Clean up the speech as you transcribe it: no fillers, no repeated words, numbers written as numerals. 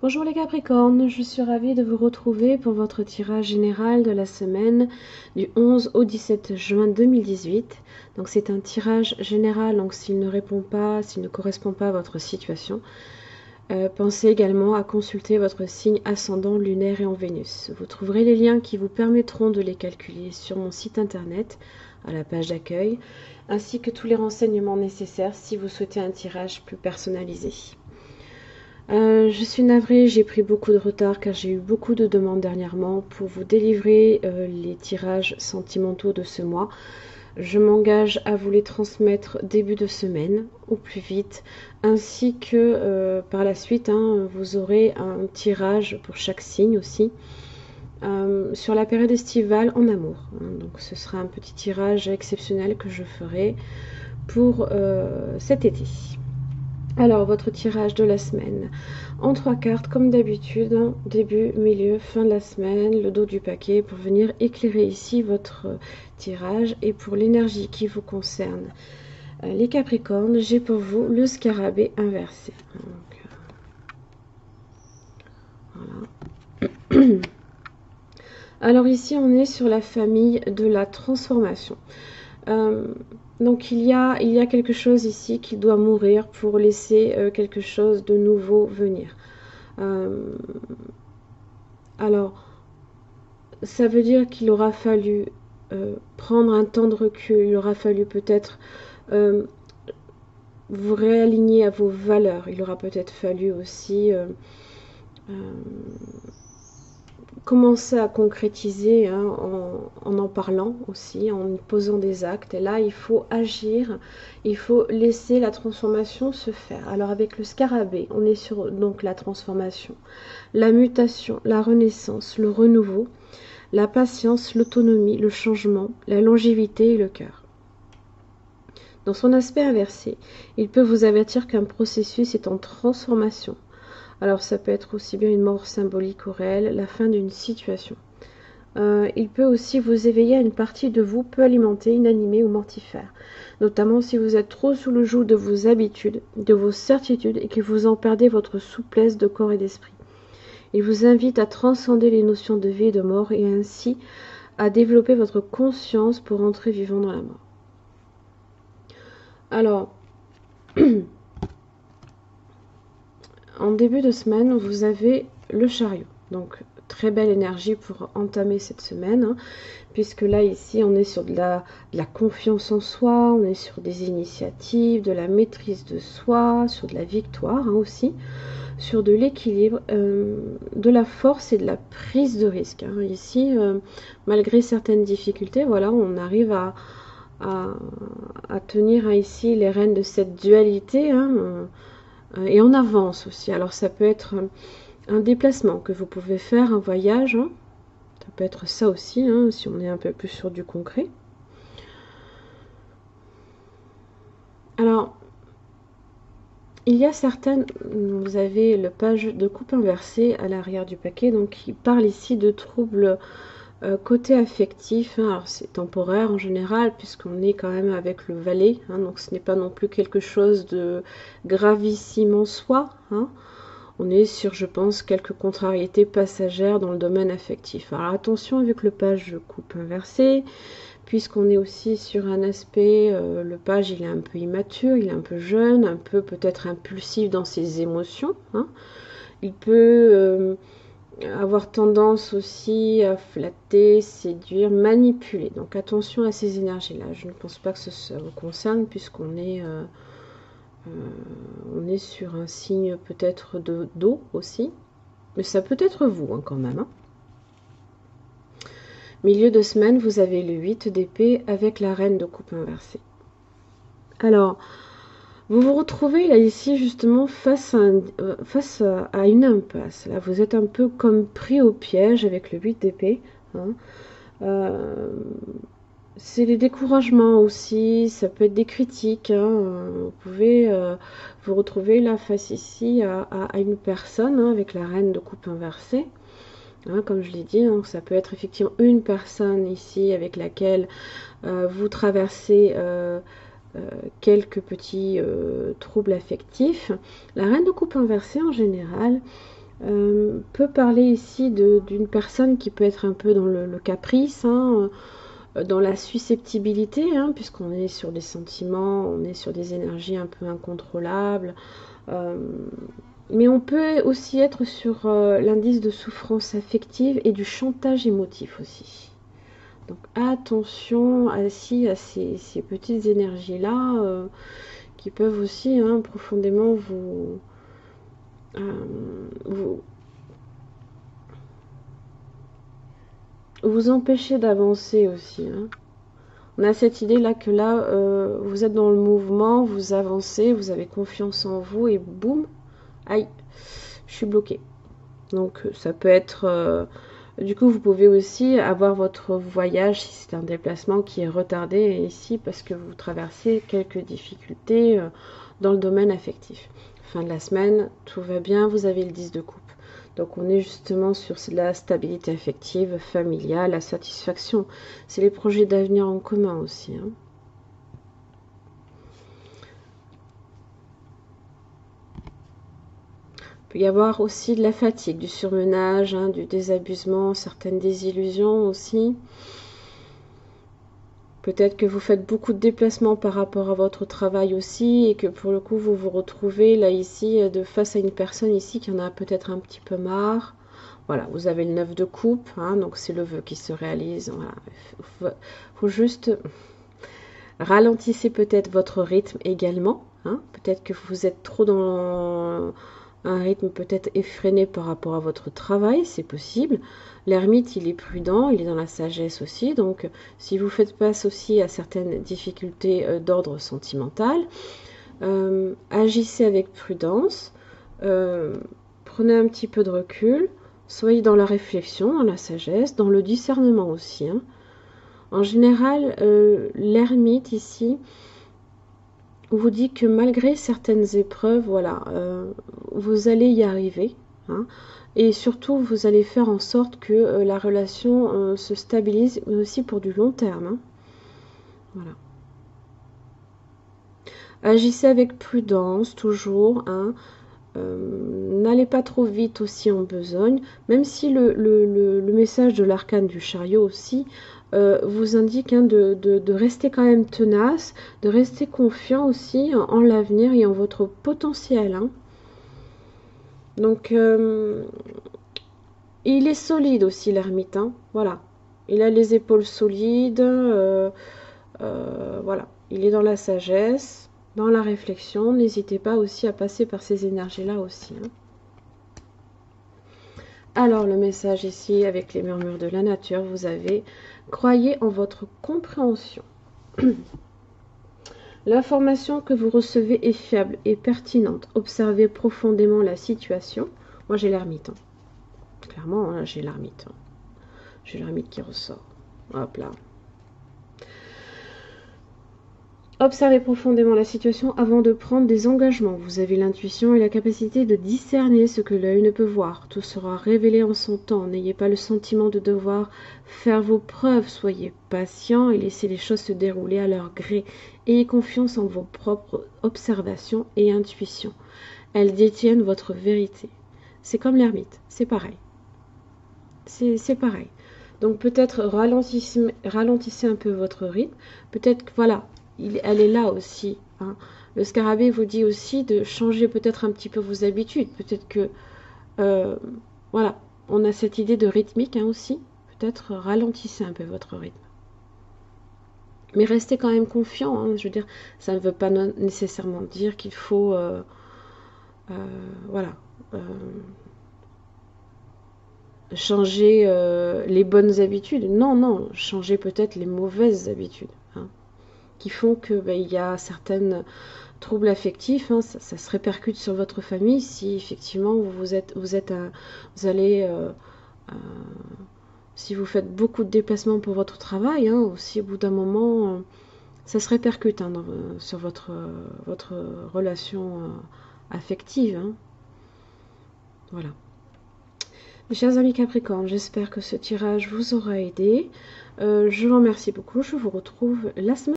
Bonjour les Capricornes, je suis ravie de vous retrouver pour votre tirage général de la semaine du 11 au 17 juin 2018. Donc c'est un tirage général, donc s'il ne répond pas, s'il ne correspond pas à votre situation, pensez également à consulter votre signe ascendant lunaire et en Vénus. Vous trouverez les liens qui vous permettront de les calculer sur mon site internet, à la page d'accueil, ainsi que tous les renseignements nécessaires si vous souhaitez un tirage plus personnalisé. Je suis navrée, j'ai pris beaucoup de retard car j'ai eu beaucoup de demandes dernièrement pour vous délivrer les tirages sentimentaux de ce mois. Je m'engage à vous les transmettre début de semaine, au plus vite, ainsi que par la suite, vous aurez un tirage pour chaque signe aussi, sur la période estivale en amour. Donc ce sera un petit tirage exceptionnel que je ferai pour cet été. Alors, votre tirage de la semaine. En 3 cartes, comme d'habitude, début, milieu, fin de la semaine, le dos du paquet pour venir éclairer ici votre tirage et pour l'énergie qui vous concerne. Les Capricornes, j'ai pour vous le scarabée inversé. Donc, voilà. Alors ici, on est sur la famille de la transformation. Donc il y a quelque chose ici qui doit mourir pour laisser quelque chose de nouveau venir. Alors, ça veut dire qu'il aura fallu prendre un temps de recul, il aura fallu peut-être vous réaligner à vos valeurs, il aura peut-être fallu aussi commencer à concrétiser en parlant aussi, en posant des actes. Et là, il faut agir, il faut laisser la transformation se faire. Alors avec le scarabée, on est sur donc la transformation, la mutation, la renaissance, le renouveau, la patience, l'autonomie, le changement, la longévité et le cœur. Dans son aspect inversé, il peut vous avertir qu'un processus est en transformation. Alors ça peut être aussi bien une mort symbolique ou réelle, la fin d'une situation. Il peut aussi vous éveiller à une partie de vous peu alimentée, inanimée ou mortifère. Notamment si vous êtes trop sous le joug de vos habitudes, de vos certitudes et que vous en perdez votre souplesse de corps et d'esprit. Il vous invite à transcender les notions de vie et de mort et ainsi à développer votre conscience pour entrer vivant dans la mort. Alors, en début de semaine, vous avez le chariot. Donc, très belle énergie pour entamer cette semaine, puisque là, ici, on est sur de la confiance en soi, on est sur des initiatives, de la maîtrise de soi, sur de la victoire aussi, sur de l'équilibre, de la force et de la prise de risque. Ici, malgré certaines difficultés, voilà, on arrive à tenir ici les rênes de cette dualité, et on avance aussi. Alors ça peut être un déplacement que vous pouvez faire, un voyage, ça peut être ça aussi, si on est un peu plus sur du concret. Alors, il y a certaines, vous avez le page de coupe inversée à l'arrière du paquet, donc il parle ici de troubles côté affectif, alors c'est temporaire en général puisqu'on est quand même avec le valet, donc ce n'est pas non plus quelque chose de gravissime en soi. On est sur, je pense, quelques contrariétés passagères dans le domaine affectif. Alors attention avec le page de coupe inversée, puisqu'on est aussi sur un aspect, le page il est un peu immature, il est un peu jeune, un peu peut-être impulsif dans ses émotions. Il peut avoir tendance aussi à flatter, séduire, manipuler. Donc attention à ces énergies-là. Je ne pense pas que ça vous concerne puisqu'on est, on est sur un signe peut-être d'eau aussi. Mais ça peut être vous quand même. Milieu de semaine, vous avez le 8 d'épée avec la reine de coupe inversée. Alors, vous vous retrouvez là ici justement face à une impasse. Là, vous êtes un peu comme pris au piège avec le 8 d'épée. C'est des découragements aussi, ça peut être des critiques. Vous pouvez vous retrouver là face ici à une personne avec la reine de coupe inversée. Comme je l'ai dit, ça peut être effectivement une personne ici avec laquelle vous traversez quelques petits troubles affectifs. La reine de coupe inversée en général peut parler ici d'une personne qui peut être un peu dans le caprice, hein, dans la susceptibilité, hein, puisqu'on est sur des sentiments, on est sur des énergies un peu incontrôlables. Mais on peut aussi être sur l'indice de souffrance affective et du chantage émotif aussi. Donc attention à ces petites énergies-là qui peuvent aussi profondément vous, vous empêcher d'avancer aussi. Hein. On a cette idée-là que là, vous êtes dans le mouvement, vous avancez, vous avez confiance en vous et boum, aïe, je suis bloquée. Donc ça peut être... du coup, vous pouvez aussi avoir votre voyage, si c'est un déplacement qui est retardé ici, parce que vous traversez quelques difficultés dans le domaine affectif. Fin de la semaine, tout va bien, vous avez le 10 de coupe. Donc on est justement sur la stabilité affective, familiale, la satisfaction. C'est les projets d'avenir en commun aussi. Hein. Il peut y avoir aussi de la fatigue, du surmenage, hein, du désabusement, certaines désillusions aussi. Peut-être que vous faites beaucoup de déplacements par rapport à votre travail aussi et que pour le coup vous vous retrouvez là ici de face à une personne ici qui en a peut-être un petit peu marre. Voilà, vous avez le 9 de coupe, hein, donc c'est le vœu qui se réalise. Voilà. Faut juste ralentissez peut-être votre rythme également. Hein. Peut-être que vous êtes trop dans un rythme peut-être effréné par rapport à votre travail, c'est possible. L'ermite, il est prudent, il est dans la sagesse aussi. Donc, si vous faites face aussi à certaines difficultés d'ordre sentimental, agissez avec prudence, prenez un petit peu de recul, soyez dans la réflexion, dans la sagesse, dans le discernement aussi. Hein. En général, l'ermite ici vous dit que malgré certaines épreuves, voilà, vous allez y arriver. Hein, et surtout, vous allez faire en sorte que la relation se stabilise, mais aussi pour du long terme. Hein. Voilà. Agissez avec prudence, toujours. Hein, n'allez pas trop vite aussi en besogne, même si le message de l'arcane du chariot aussi vous indique hein, de rester quand même tenace, de rester confiant aussi en l'avenir et en votre potentiel. Hein. Donc, il est solide aussi l'ermite. Hein. Voilà. Il a les épaules solides. Voilà. Il est dans la sagesse, dans la réflexion. N'hésitez pas aussi à passer par ces énergies-là aussi. Hein. Alors, le message ici, avec les murmures de la nature, vous avez « Croyez en votre compréhension ». L'information que vous recevez est fiable et pertinente. Observez profondément la situation. Moi, j'ai l'ermite. Hein. Clairement, hein, j'ai l'ermite. Hein. J'ai l'ermite qui ressort. Hop là. Observez profondément la situation avant de prendre des engagements. Vous avez l'intuition et la capacité de discerner ce que l'œil ne peut voir. Tout sera révélé en son temps. N'ayez pas le sentiment de devoir faire vos preuves. Soyez patient et laissez les choses se dérouler à leur gré. Ayez confiance en vos propres observations et intuitions. Elles détiennent votre vérité. C'est comme l'ermite, c'est pareil. C'est pareil. Donc peut-être ralentissez un peu votre rythme. Peut-être que voilà. Elle est là aussi. Hein. Le scarabée vous dit aussi de changer peut-être un petit peu vos habitudes. Peut-être que, voilà, on a cette idée de rythmique hein, aussi. Peut-être ralentissez un peu votre rythme. Mais restez quand même confiant. Hein. Je veux dire, ça ne veut pas nécessairement dire qu'il faut, voilà, changer les bonnes habitudes. Non, non, changer peut-être les mauvaises habitudes. Hein. Qui font que il y a certains troubles affectifs, hein, ça se répercute sur votre famille si effectivement vous allez si vous faites beaucoup de déplacements pour votre travail, hein, aussi au bout d'un moment ça se répercute hein, sur votre relation affective. Hein. Voilà. Mes chers amis Capricorne, j'espère que ce tirage vous aura aidé. Je vous remercie beaucoup. Je vous retrouve la semaine